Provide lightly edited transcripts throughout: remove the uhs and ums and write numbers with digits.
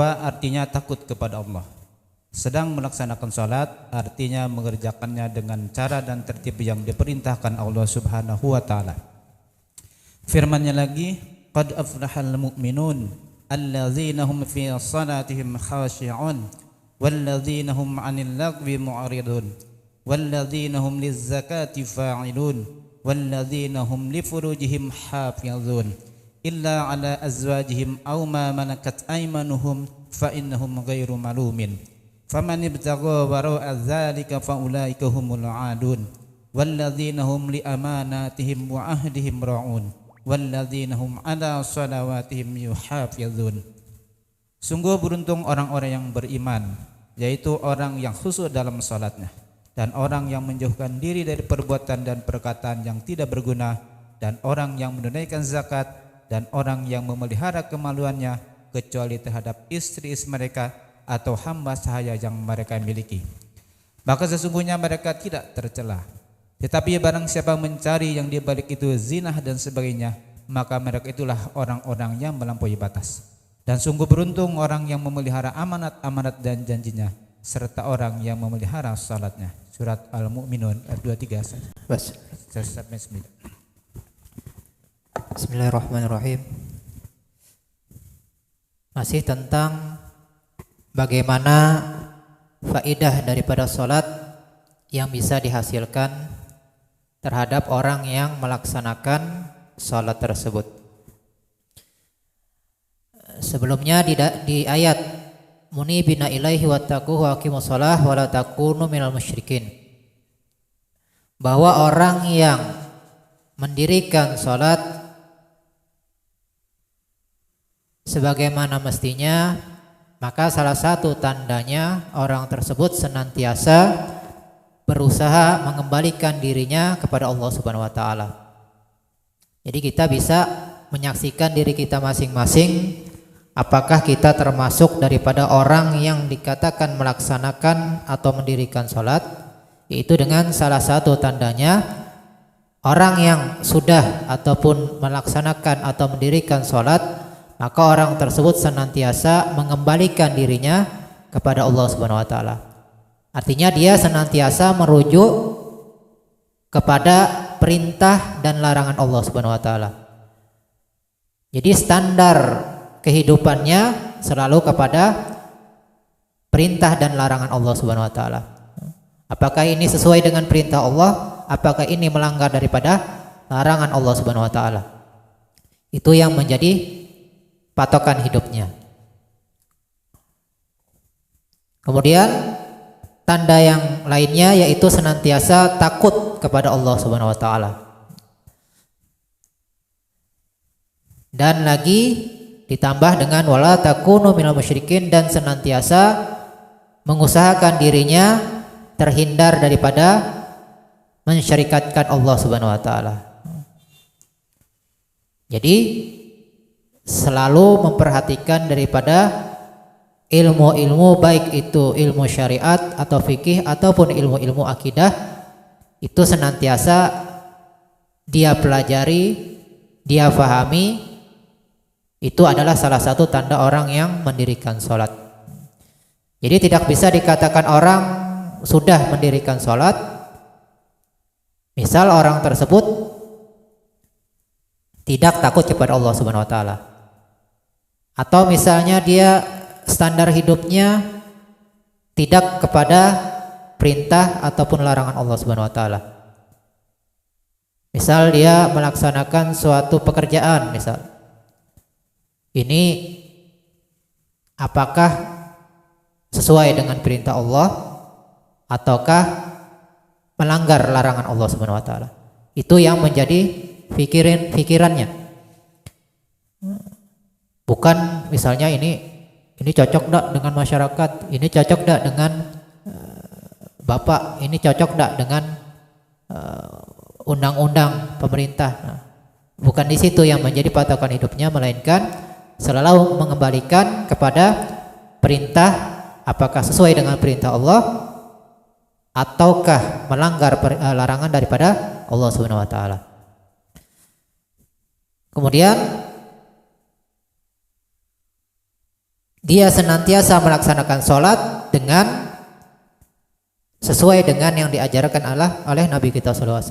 Taqwa artinya takut kepada Allah. Sedang melaksanakan salat artinya mengerjakannya dengan cara dan tertib yang diperintahkan Allah Subhanahu wa taala. Firman-Nya lagi, qad aflahal mu'minun alladzina hum fi salatihim khashi'un walladzina hum 'anil lagwi mu'ridun walladzina hum lizzakati fa'ilun walladzina hum li furujihim hafizun illa 'ala azwajihim aw ma malakat aymanuhum fa innahum ghairu malumin faman ibtagha wara'a dzalika faulaika humul 'adun walladzina hum li amanatihim wa ahdihim ra'un walladzina hum 'ala shalawatihim yuhafizun. Sungguh beruntung orang-orang yang beriman, yaitu orang yang khusyuk dalam salatnya dan orang yang menjauhkan diri dari perbuatan dan perkataan yang tidak berguna dan orang yang menunaikan zakat dan orang yang memelihara kemaluannya kecuali terhadap istri-istri mereka atau hamba sahaya yang mereka miliki. Maka sesungguhnya mereka tidak tercela. Tetapi barang siapa mencari yang di balik itu zina dan sebagainya, maka mereka itulah orang-orang yang melampaui batas. Dan sungguh beruntung orang yang memelihara amanat-amanat dan janjinya serta orang yang memelihara salatnya. Surat Al-Mu'minun ayat 23 sampai 9. Bismillahirrahmanirrahim. Masih tentang bagaimana faidah daripada salat yang bisa dihasilkan terhadap orang yang melaksanakan salat tersebut. Sebelumnya di ayat munibina ilaihi wattaquhu wa aqimus shalah wa la takunu minal musyrikin, bahwa orang yang mendirikan salat sebagaimana mestinya, maka salah satu tandanya orang tersebut senantiasa berusaha mengembalikan dirinya kepada Allah Subhanahu wa taala. Jadi kita bisa menyaksikan diri kita masing-masing, apakah kita termasuk daripada orang yang dikatakan melaksanakan atau mendirikan salat, yaitu dengan salah satu tandanya orang yang sudah ataupun melaksanakan atau mendirikan salat, maka orang tersebut senantiasa mengembalikan dirinya kepada Allah Subhanahu wa taala. Artinya dia senantiasa merujuk kepada perintah dan larangan Allah Subhanahu wa taala. Jadi standar kehidupannya selalu kepada perintah dan larangan Allah Subhanahu wa taala. Apakah ini sesuai dengan perintah Allah? Apakah ini melanggar daripada larangan Allah Subhanahu wa taala? Itu yang menjadi patokan hidupnya. Kemudian tanda yang lainnya yaitu senantiasa takut kepada Allah Subhanahu wa taala. Dan lagi ditambah dengan wala takunu minal musyrikin, dan senantiasa mengusahakan dirinya terhindar daripada mensyirikatkan Allah Subhanahu wa taala. Jadi selalu memperhatikan daripada ilmu-ilmu, baik itu ilmu syariat atau fikih ataupun ilmu-ilmu akidah, itu senantiasa dia pelajari, dia fahami. Itu adalah salah satu tanda orang yang mendirikan sholat. Jadi tidak bisa dikatakan orang sudah mendirikan sholat, misal orang tersebut tidak takut kepada Allah Subhanahu wa taala, atau misalnya dia standar hidupnya tidak kepada perintah ataupun larangan Allah Subhanahu wa taala. Misal dia melaksanakan suatu pekerjaan, misal ini apakah sesuai dengan perintah Allah ataukah melanggar larangan Allah Subhanahu wa taala? Itu yang menjadi pikirannya. Bukan misalnya ini cocok enggak dengan masyarakat, ini cocok enggak dengan bapak, ini cocok enggak dengan undang-undang pemerintah. Nah, bukan di situ yang menjadi patokan hidupnya, melainkan selalu mengembalikan kepada perintah, apakah sesuai dengan perintah Allah ataukah melanggar larangan daripada Allah Subhanahu wa taala. Kemudian dia senantiasa melaksanakan sholat dengan sesuai dengan yang diajarkan oleh Nabi kita SAW.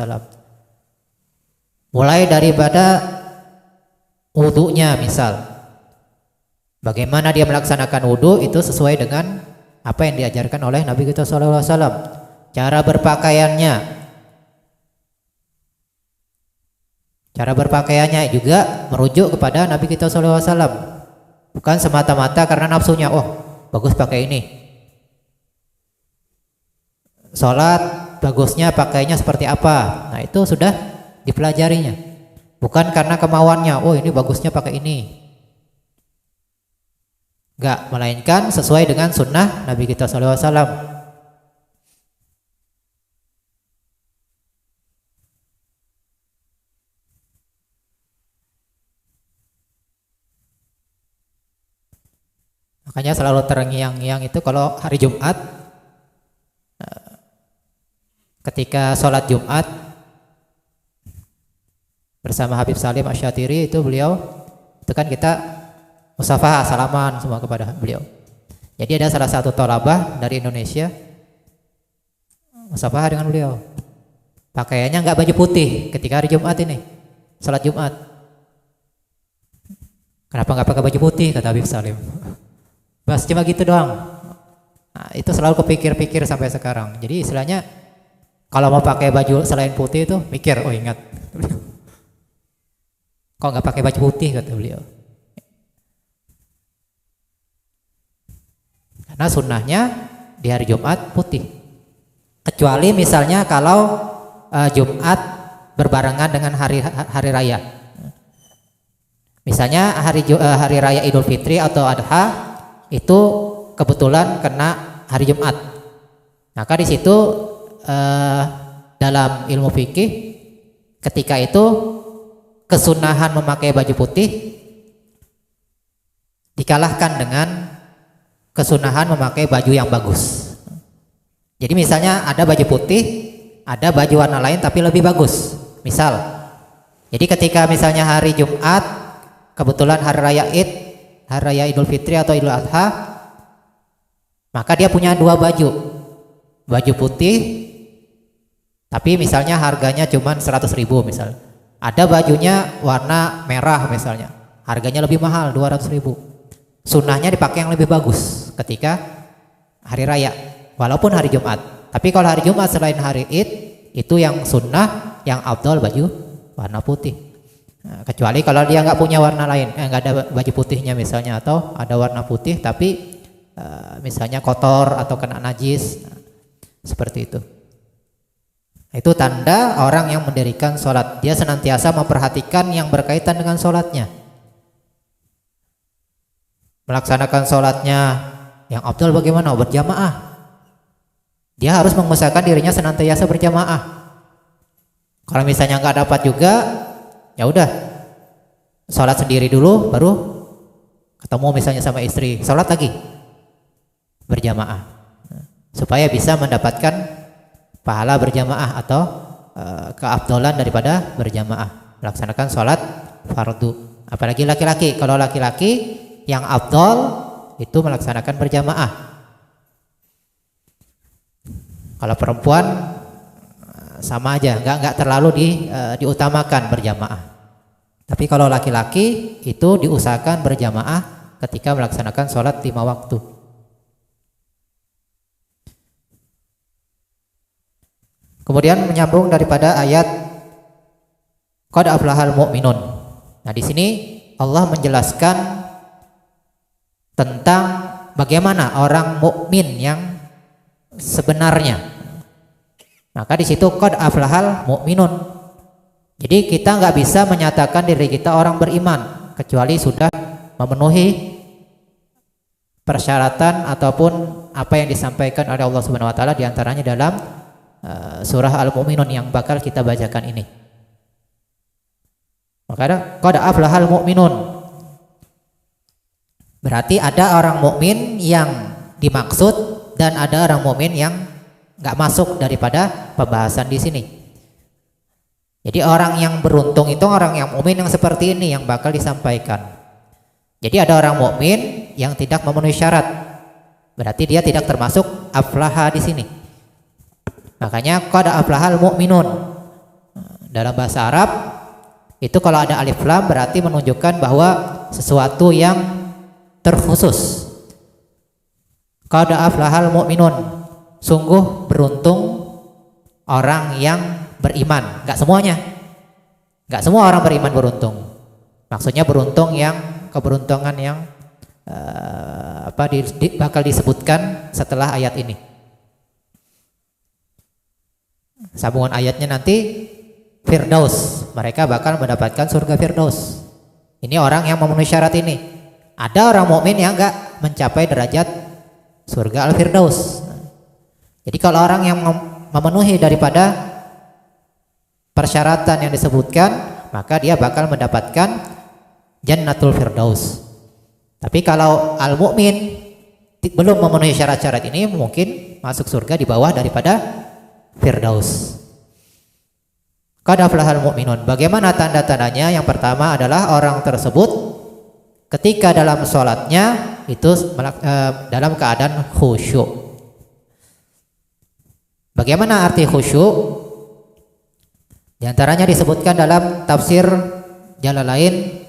Mulai daripada wudunya misal, bagaimana dia melaksanakan wudu itu sesuai dengan apa yang diajarkan oleh Nabi kita SAW. Cara berpakaiannya juga merujuk kepada Nabi kita SAW. Bukan semata-mata karena nafsunya, oh bagus pakai ini. Sholat bagusnya pakainya seperti apa? Nah itu sudah dipelajarinya. Bukan karena kemauannya, oh ini bagusnya pakai ini. Enggak, melainkan sesuai dengan sunnah Nabi kita SAW. Makanya selalu terngiang-ngiang itu kalau hari Jumat, ketika sholat Jumat bersama Habib Salim Asy-Syatiri itu beliau itu kan kita musafah salaman semua kepada beliau. Jadi ada salah satu thalabah dari Indonesia musafah dengan beliau. Pakaiannya enggak baju putih ketika hari Jumat ini, sholat Jumat. Kenapa enggak pakai baju putih kata Habib Salim? Bas cuma gitu doang. Nah, itu selalu kepikir-pikir sampai sekarang. Jadi istilahnya kalau mau pakai baju selain putih itu mikir, oh ingat. Kok nggak pakai baju putih kata beliau. Karena sunnahnya di hari Jumat putih. Kecuali misalnya kalau Jumat berbarengan dengan hari raya. Misalnya hari raya Idul Fitri atau Adha itu kebetulan kena hari Jumat. Maka di situ dalam ilmu fikih ketika itu kesunahan memakai baju putih dikalahkan dengan kesunahan memakai baju yang bagus. Jadi misalnya ada baju putih, ada baju warna lain tapi lebih bagus. Misal, jadi ketika misalnya hari Jumat kebetulan hari raya Idul Fitri atau Idul Adha, maka dia punya dua baju putih tapi misalnya harganya cuma 100.000 misal. Ada bajunya warna merah misalnya, harganya lebih mahal 200.000. Sunnahnya dipakai yang lebih bagus ketika hari raya walaupun hari Jumat. Tapi kalau hari Jumat selain hari Id itu yang sunnah, yang afdal baju warna putih. Nah, kecuali kalau dia nggak punya warna lain, nggak ada baju putihnya misalnya, atau ada warna putih tapi misalnya kotor atau kena najis, nah, seperti itu. Itu tanda orang yang mendirikan sholat, dia senantiasa memperhatikan yang berkaitan dengan sholatnya, melaksanakan sholatnya yang afdal bagaimana, berjamaah. Dia harus mengusahakan dirinya senantiasa berjamaah. Kalau misalnya nggak dapat juga, ya udah sholat sendiri dulu, baru ketemu misalnya sama istri, sholat lagi berjamaah, supaya bisa mendapatkan pahala berjamaah atau keafdolan daripada berjamaah, melaksanakan sholat fardu. Apalagi laki-laki, kalau laki-laki yang afdol itu melaksanakan berjamaah. Kalau perempuan sama aja, nggak terlalu diutamakan berjamaah. Tapi kalau laki-laki itu diusahakan berjamaah ketika melaksanakan sholat 5 waktu. Kemudian menyambung daripada ayat qad aflahal mu'minun. Nah, di sini Allah menjelaskan tentang bagaimana orang mukmin yang sebenarnya. Maka di situ qad aflahal mu'minun. Jadi kita nggak bisa menyatakan diri kita orang beriman kecuali sudah memenuhi persyaratan ataupun apa yang disampaikan oleh Allah Subhanahu wa taala, di antaranya dalam surah Al-Mu'minun yang bakal kita bacakan ini. Maka qad aflahal mu'minun, berarti ada orang mukmin yang dimaksud dan ada orang mukmin yang nggak masuk daripada pembahasan di sini. Jadi orang yang beruntung itu orang yang mukmin yang seperti ini yang bakal disampaikan. Jadi ada orang mukmin yang tidak memenuhi syarat. Berarti dia tidak termasuk aflaha di sini. Makanya qad aflahal mu'minun. Dalam bahasa Arab itu kalau ada alif lam berarti menunjukkan bahwa sesuatu yang terkhusus. Qad aflahal mu'minun. Sungguh beruntung orang yang beriman. Enggak semuanya. Enggak semua orang beriman beruntung. Maksudnya beruntung yang keberuntungan yang bakal disebutkan setelah ayat ini. Sambungan ayatnya nanti Firdaus, mereka bakal mendapatkan surga Firdaus. Ini orang yang memenuhi syarat ini. Ada orang mukmin yang enggak mencapai derajat surga Al-Firdaus. Jadi kalau orang yang memenuhi daripada persyaratan yang disebutkan, maka dia bakal mendapatkan Jannatul Firdaus. Tapi kalau al-mukmin belum memenuhi syarat-syarat ini, mungkin masuk surga di bawah daripada Firdaus. Qad aflahal mu'minun. Bagaimana tanda-tandanya? Yang pertama adalah orang tersebut ketika dalam sholatnya itu dalam keadaan khusyuk. Bagaimana arti khusyuk? Di antaranya disebutkan dalam tafsir Jalalain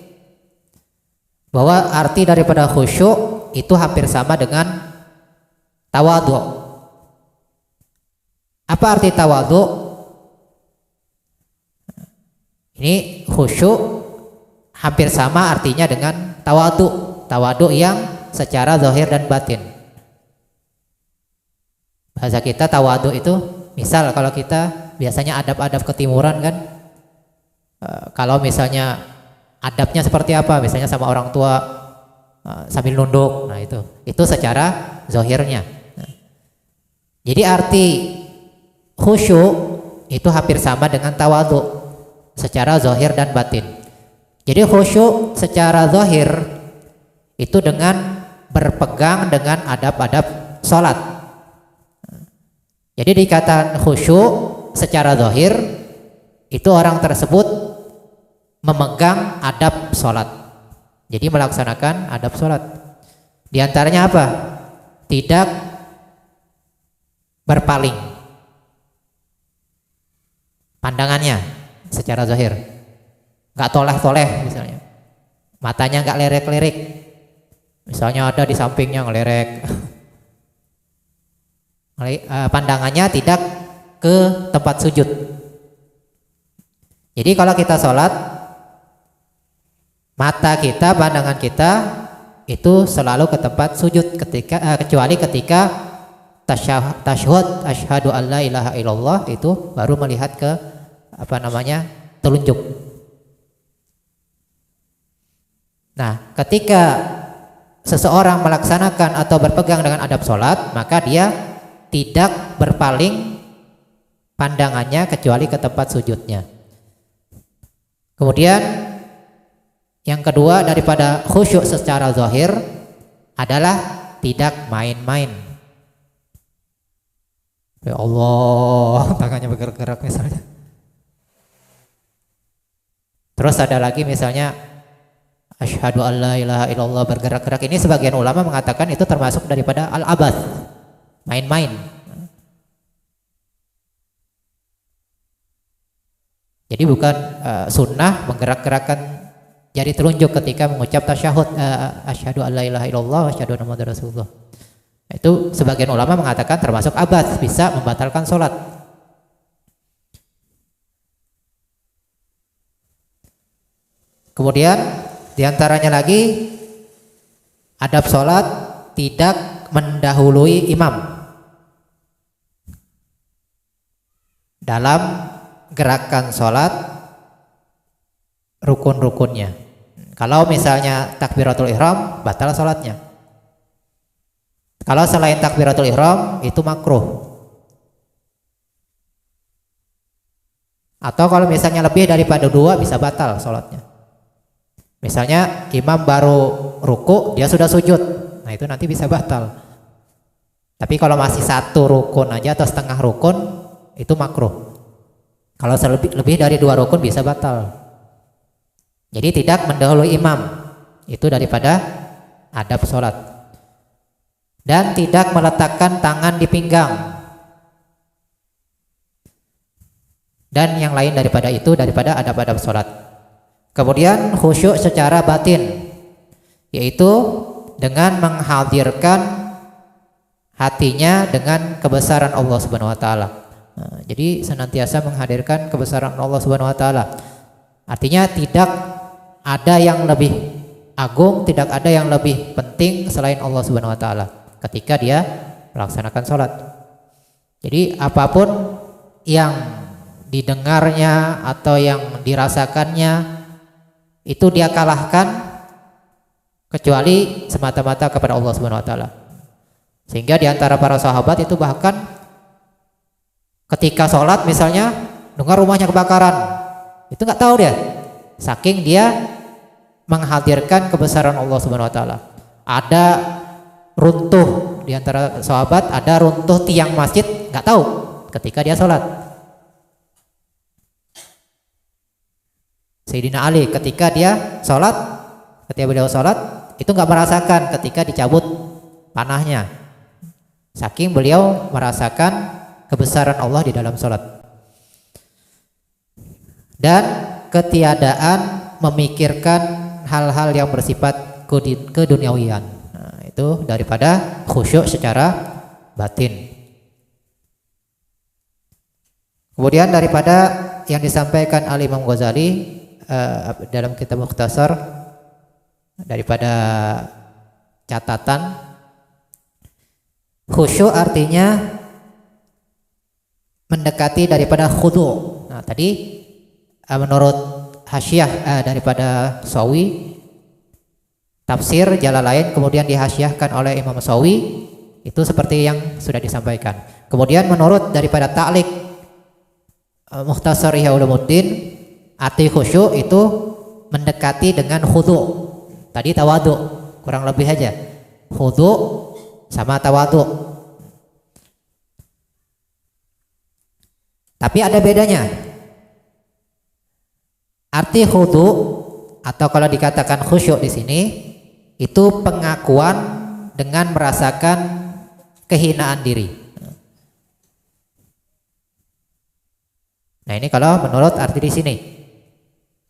bahwa arti daripada khusyuk itu hampir sama dengan tawadhu. Apa arti tawadhu? Ini khusyuk hampir sama artinya dengan tawadhu. Tawadhu yang secara zahir dan batin. Bahasa kita tawadhu itu, misal kalau kita biasanya adab-adab ketimuran kan, kalau misalnya adabnya seperti apa, misalnya sama orang tua sambil nunduk, nah itu secara zahirnya. Jadi arti khusyuk itu hampir sama dengan tawadhu secara zahir dan batin. Jadi khusyuk secara zahir itu dengan berpegang dengan adab-adab sholat. Jadi dikatakan khusyuk secara zahir itu orang tersebut memegang adab sholat. Jadi melaksanakan adab sholat. Di antaranya apa? Tidak berpaling pandangannya secara zahir, nggak toleh-toleh misalnya, matanya nggak lerek-lerek, misalnya ada di sampingnya ngelerek, pandangannya tidak ke tempat sujud. Jadi kalau kita sholat, mata kita, pandangan kita itu selalu ke tempat sujud kecuali ketika tasyahud asyhadu alla ilaha illallah, itu baru melihat ke telunjuk. Nah, ketika seseorang melaksanakan atau berpegang dengan adab sholat, maka dia tidak berpaling pandangannya kecuali ke tempat sujudnya. Kemudian yang kedua daripada khusyuk secara zahir adalah tidak main-main. Ya Allah, tangannya bergerak-gerak misalnya. Terus ada lagi misalnya asyhadu alla ilaha illallah bergerak-gerak. Ini sebagian ulama mengatakan itu termasuk daripada al-abath, main-main. Jadi bukan sunnah menggerak-gerakkan jari telunjuk ketika mengucap tasyahud asyhadu alla ilaha illallah wa asyhadu anna muhammadar rasulullah. Itu sebagian ulama mengatakan termasuk abath, bisa membatalkan sholat. Kemudian diantaranya lagi adab sholat tidak mendahului imam dalam gerakan sholat rukun-rukunnya. Kalau misalnya takbiratul ihram, batal sholatnya. Kalau selain takbiratul ihram itu makruh. Atau kalau misalnya lebih daripada 2 bisa batal sholatnya. Misalnya imam baru ruku, dia sudah sujud, nah itu nanti bisa batal. Tapi kalau masih 1 rukun aja atau setengah rukun itu makruh. Kalau lebih dari 2 rukun bisa batal. Jadi tidak mendahului imam, itu daripada adab sholat. Dan tidak meletakkan tangan di pinggang. Dan yang lain daripada itu, daripada adab-adab sholat. Kemudian khusyuk secara batin, yaitu dengan menghadirkan hatinya dengan kebesaran Allah Subhanahu wa taala. Nah, jadi senantiasa menghadirkan kebesaran Allah Subhanahu wa taala. Artinya tidak ada yang lebih agung, tidak ada yang lebih penting selain Allah Subhanahu wa taala ketika dia melaksanakan sholat. Jadi apapun yang didengarnya atau yang dirasakannya itu dia kalahkan kecuali semata-mata kepada Allah Subhanahu wa taala. Sehingga di antara para sahabat itu bahkan ketika sholat misalnya dengar rumahnya kebakaran, itu nggak tahu dia, saking dia menghadirkan kebesaran Allah Subhanahu wa taala. Ada runtuh di antara sahabat, ada runtuh tiang masjid, nggak tahu ketika dia sholat. Sayyidina Ali ketika dia sholat, ketika beliau sholat itu nggak merasakan ketika dicabut panahnya, saking beliau merasakan kebesaran Allah di dalam sholat. Dan ketiadaan memikirkan hal-hal yang bersifat keduniawian. Nah, itu daripada khusyuk secara batin. Kemudian daripada yang disampaikan oleh Imam Ghazali dalam kitab Mukhtasar, daripada catatan, khusyuk artinya mendekati daripada khudu'. Nah, tadi menurut hasyiah daripada Sawi, tafsir Jalalain kemudian dihasyiahkan oleh Imam Sawi, itu seperti yang sudah disampaikan. Kemudian menurut daripada ta'liq Mukhtasar Ihya Ulumuddin, arti khusyuk itu mendekati dengan khudu'. Tadi tawadu, kurang lebih aja. Khudu' sama tawadu. Tapi ada bedanya. Arti khudu' atau kalau dikatakan khusyuk di sini itu pengakuan dengan merasakan kehinaan diri. Nah, ini kalau menurut arti di sini.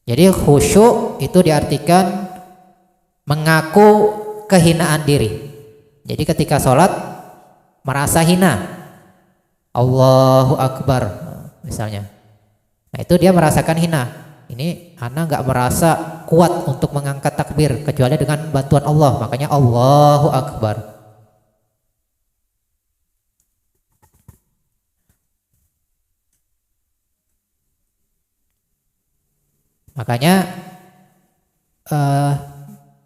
Jadi khusyuk itu diartikan mengaku kehinaan diri. Jadi ketika sholat merasa hina, Allahu Akbar misalnya, nah itu dia merasakan hina. Ini ana nggak merasa kuat untuk mengangkat takbir kecuali dengan bantuan Allah, makanya Allahu Akbar. Makanya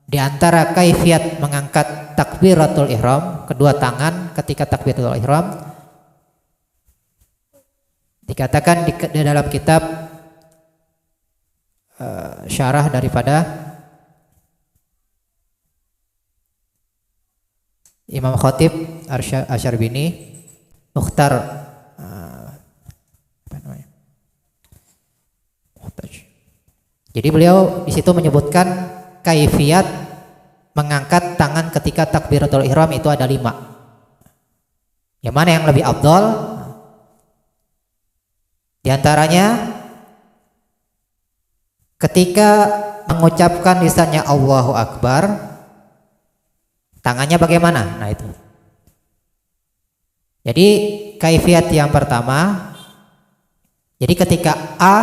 di antara kaifiat mengangkat takbiratul ihram, kedua tangan ketika takbiratul ihram, dikatakan di dalam kitab syarah daripada Imam Khatib Asyarbini, Mukhtar apa namanya? Jadi beliau di situ menyebutkan kaifiat mengangkat tangan ketika takbiratul ihram itu ada 5. Yang mana yang lebih afdal? Di antaranya ketika mengucapkan lisannya Allahu Akbar, tangannya bagaimana? Nah itu. Jadi kaifiat yang pertama, jadi ketika A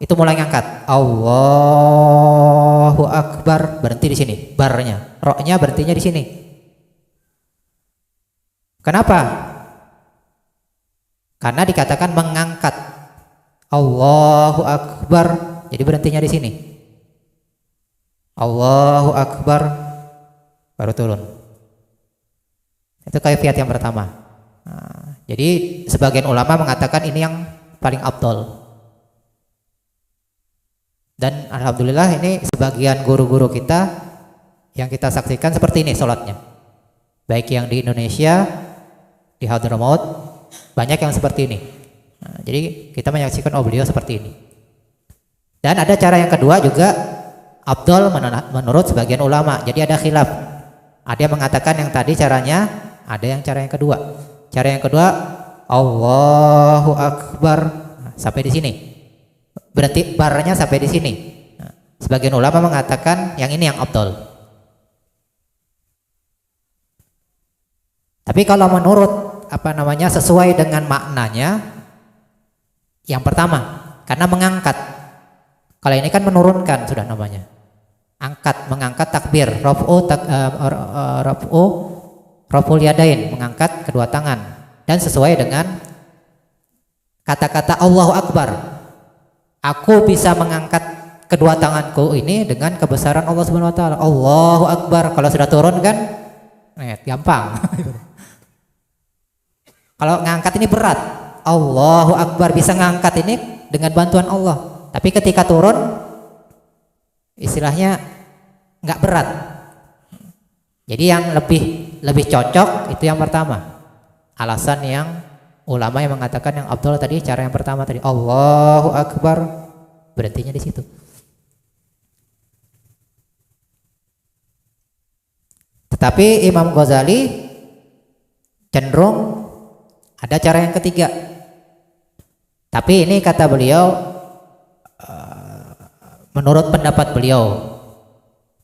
itu mulai ngangkat Allahu Akbar, berhenti di sini, barnya, roknya berhentinya di sini. Kenapa? Karena dikatakan mengangkat Allahu Akbar, jadi berhentinya di sini. Allahu Akbar, baru turun. Itu kaifiat yang pertama. Nah, jadi sebagian ulama mengatakan ini yang paling afdal. Dan alhamdulillah ini sebagian guru-guru kita yang kita saksikan seperti ini sholatnya. Baik yang di Indonesia, di Hadramaut, banyak yang seperti ini. Nah, jadi kita menyaksikan beliau seperti ini. Dan ada cara yang kedua juga afdal menurut sebagian ulama. Jadi ada khilaf Ada yang mengatakan yang tadi caranya, ada yang cara yang kedua. Cara yang kedua, Allahu Akbar. Nah, sampai di sini. Berarti barnya sampai di sini. Nah, sebagian ulama mengatakan yang ini yang afdal. Tapi kalau menurut sesuai dengan maknanya yang pertama, karena mengangkat. Kalau ini kan menurunkan sudah namanya. Mengangkat takbir, raf'ul yadain, mengangkat kedua tangan dan sesuai dengan kata-kata Allahu Akbar. Aku bisa mengangkat kedua tanganku ini dengan kebesaran Allah Subhanahu wa taala. Allahu Akbar. Kalau sudah turun kan gampang. Kalau ngangkat ini berat. Allahu Akbar, bisa ngangkat ini dengan bantuan Allah. Tapi ketika turun istilahnya nggak berat. Jadi yang lebih cocok itu yang pertama. Alasan yang ulama yang mengatakan yang afdal tadi, cara yang pertama tadi, Allahu Akbar, berhentinya di situ. Tetapi Imam Ghazali cenderung ada cara yang ketiga. Tapi ini kata beliau menurut pendapat beliau.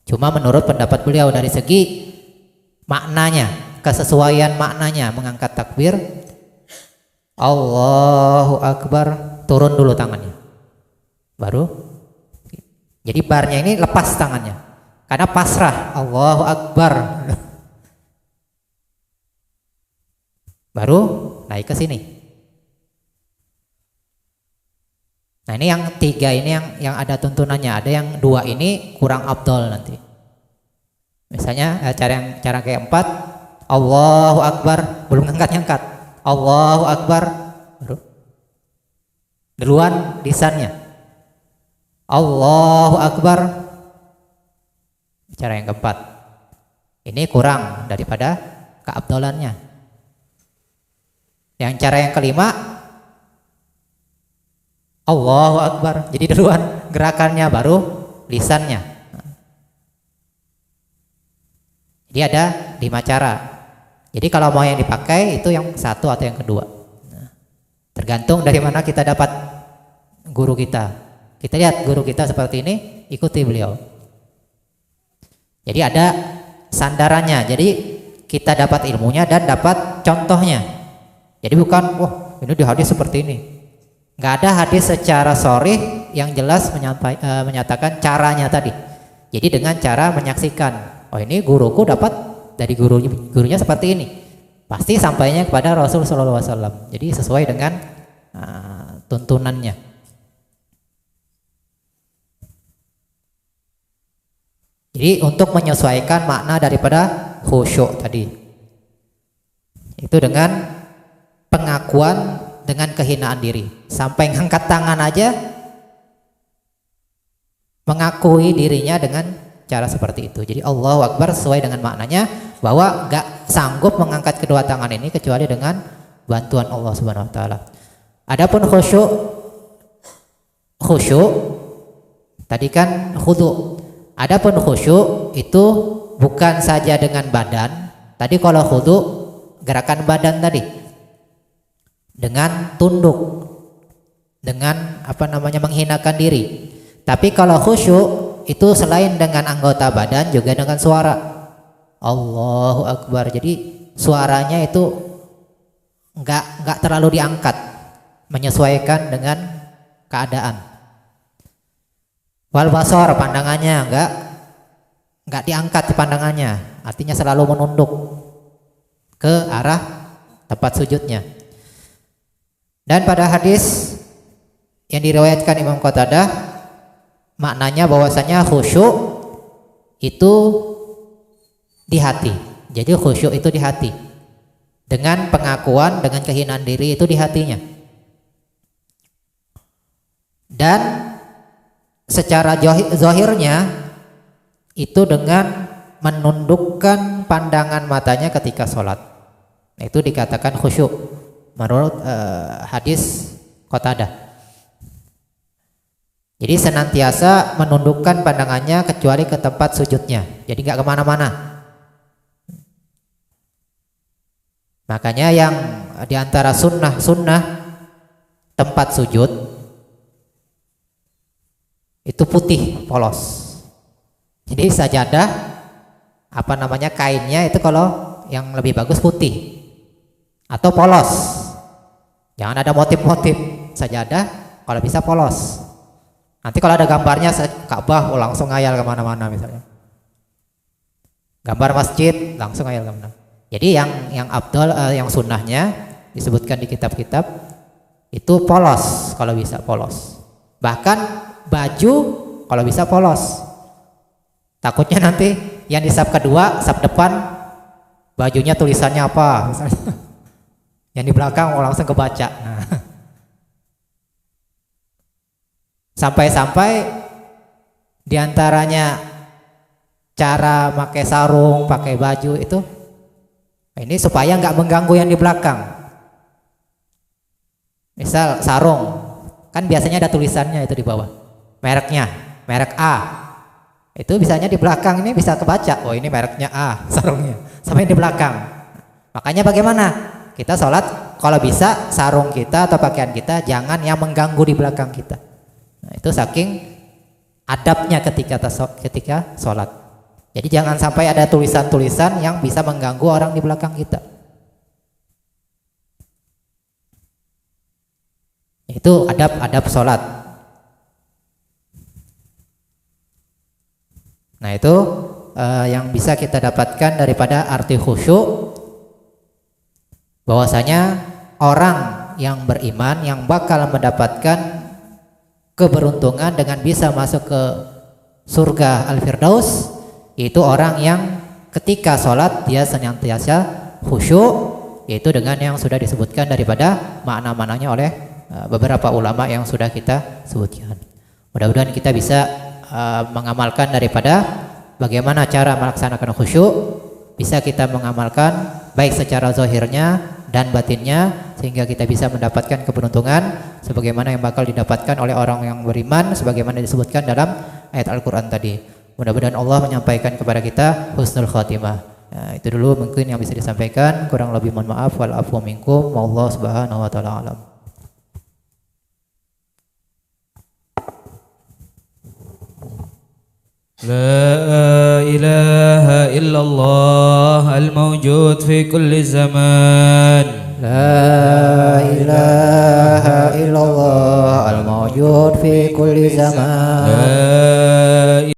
Cuma menurut pendapat beliau dari segi maknanya, kesesuaian maknanya mengangkat takbir, Allahu Akbar, turun dulu tangannya. Baru. Jadi barnya ini lepas tangannya. Karena pasrah, Allahu Akbar. Baru naik ke sini. Nah ini yang tiga ini yang ada tuntunannya. Ada yang dua ini kurang afdal nanti. Misalnya cara keempat, Allahu Akbar, belum ngangkat. Allahu Akbar, baru duluan lisannya. Allahu Akbar. Cara yang keempat. Ini kurang daripada keabdalannya. Yang cara yang kelima, Allahu Akbar. Jadi duluan gerakannya baru lisannya. Jadi ada 5 cara. Jadi kalau mau yang dipakai itu yang satu atau yang kedua. Tergantung dari mana kita dapat guru kita. Kita lihat guru kita seperti ini, ikuti beliau. Jadi ada sandarannya. Jadi kita dapat ilmunya dan dapat contohnya. Jadi bukan, wah ini di hadis seperti ini. Nggak ada hadis secara sharih yang jelas menyatakan caranya tadi. Jadi dengan cara menyaksikan, oh ini guruku dapat dari gurunya seperti ini, pasti sampainya kepada Rasul Sallallahu Alaihi Wasallam. Jadi sesuai dengan tuntunannya. Jadi untuk menyesuaikan makna daripada khusyuk tadi, itu dengan pengakuan dengan kehinaan diri, sampai ngangkat tangan aja mengakui dirinya dengan cara seperti itu. Jadi Allahu Akbar sesuai dengan maknanya, bahwa gak sanggup mengangkat kedua tangan ini kecuali dengan bantuan Allah Subhanahu wa taala. Adapun khusyuk tadi kan khudu. Adapun khusyuk itu bukan saja dengan badan. Tadi kalau khudu gerakan badan tadi, dengan tunduk, dengan menghinakan diri. Tapi kalau khusyuk itu selain dengan anggota badan juga dengan suara. Allahu Akbar. Jadi suaranya itu enggak terlalu diangkat, menyesuaikan dengan keadaan. Wal basar, pandangannya enggak diangkat pandangannya, artinya selalu menunduk ke arah tempat sujudnya. Dan pada hadis yang diriwayatkan Imam Qatadah, maknanya bahwasanya khusyuk itu di hati. Jadi khusyuk itu di hati. Dengan pengakuan, dengan kehinaan diri itu di hatinya. Dan secara zahirnya itu dengan menundukkan pandangan matanya ketika sholat. Itu dikatakan khusyuk menurut hadis Qatadah. Jadi senantiasa menundukkan pandangannya kecuali ke tempat sujudnya. Jadi nggak kemana-mana. Makanya yang diantara sunnah tempat sujud itu putih polos. Jadi sajadah kainnya itu kalau yang lebih bagus putih atau polos. Jangan ada motif-motif sajadah, kalau bisa polos. Nanti kalau ada gambarnya Ka'bah langsung ngayal kemana-mana misalnya. Gambar masjid langsung ngayal kemana. Jadi yang afdal, yang sunnahnya disebutkan di kitab-kitab itu polos, kalau bisa polos. Bahkan baju kalau bisa polos. Takutnya nanti yang di saf kedua, saf depan bajunya tulisannya apa misalnya. Yang di belakang langsung kebaca. Nah. Sampai-sampai diantaranya cara pakai sarung, pakai baju itu ini supaya nggak mengganggu yang di belakang. Misal sarung, kan biasanya ada tulisannya itu di bawah, mereknya, merek A. Itu bisanya di belakang ini bisa kebaca, oh ini mereknya A sarungnya, sampai di belakang. Makanya bagaimana? Kita sholat kalau bisa sarung kita atau pakaian kita jangan yang mengganggu di belakang kita. Nah, itu saking adabnya ketika sholat. Jadi jangan sampai ada tulisan-tulisan yang bisa mengganggu orang di belakang kita. Itu adab-adab sholat. Nah itu yang bisa kita dapatkan daripada arti khusyuk, bahwasanya orang yang beriman yang bakal mendapatkan keberuntungan dengan bisa masuk ke surga Al-Firdaus, yaitu orang yang ketika sholat dia senantiasa khusyuk, yaitu dengan yang sudah disebutkan daripada makna-maknanya oleh beberapa ulama yang sudah kita sebutkan. Mudah-mudahan kita bisa mengamalkan daripada bagaimana cara melaksanakan khusyuk, bisa kita mengamalkan baik secara zahirnya dan batinnya, sehingga kita bisa mendapatkan keberuntungan sebagaimana yang bakal didapatkan oleh orang yang beriman sebagaimana disebutkan dalam ayat Al-Quran tadi. Mudah-mudahan Allah menyampaikan kepada kita husnul khatimah. Nah, itu dulu mungkin yang bisa disampaikan, kurang lebih mohon maaf. Wal afwu minkum, wallahu subhanahu wa ta'ala alam. لا إله إلا الله الموجود في كل زمان لا إله إلا الله الموجود في كل زمان لا